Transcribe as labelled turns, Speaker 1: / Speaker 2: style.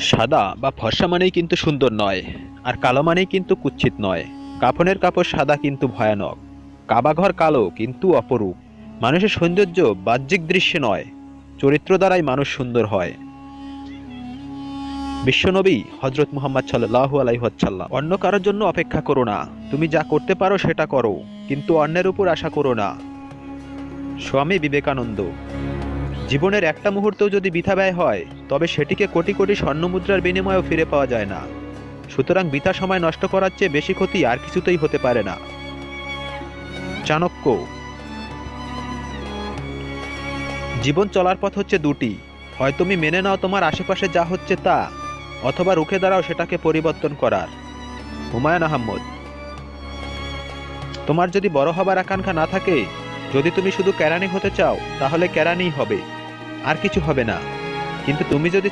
Speaker 1: সাদা বা ফর্সা মানেই কিন্তু সুন্দর নয়, আর কালো মানেই কিন্তু কুৎসিত নয়। কাফনের কাপড় সাদা কিন্তু ভয়ানক, কাবাঘর কালো কিন্তু অপরূপ। মানুষের সৌন্দর্য বাহ্যিক দৃশ্যে নয়, চরিত্র দ্বারাই মানুষ সুন্দর হয়। বিশ্বনবী হজরত মুহাম্মদ সাল্লাল্লাহু আলাইহি ওয়াসাল্লাম, অন্য কারোর জন্য অপেক্ষা করো না, তুমি যা করতে পারো সেটা করো, কিন্তু অন্যের উপর আশা করো না। স্বামী বিবেকানন্দ, জীবনের একটা মুহূর্তও যদি বৃথা ব্যয় হয়, তবে সেটিকে কোটি কোটি স্বর্ণমুদ্রার বিনিময়েও ফিরে পাওয়া যায় না। সুতরাং বৃথা সময় নষ্ট করার চেয়ে বেশি ক্ষতি আর কিছুতেই হতে পারে না। চাণক্য, জীবন চলার পথ হচ্ছে দুটি, হয় তুমি মেনে নাও তোমার আশেপাশে যা হচ্ছে তা, অথবা রুখে দাঁড়াও সেটাকে পরিবর্তন করার। হুমায়ুন আহমদ, তোমার যদি বড় হবার আকাঙ্ক্ষা না থাকে, যদি তুমি শুধু কেরানি হতে চাও, তাহলে কেরানিই হবে, আর কিছু হবে না। কিন্তু তুমি যদি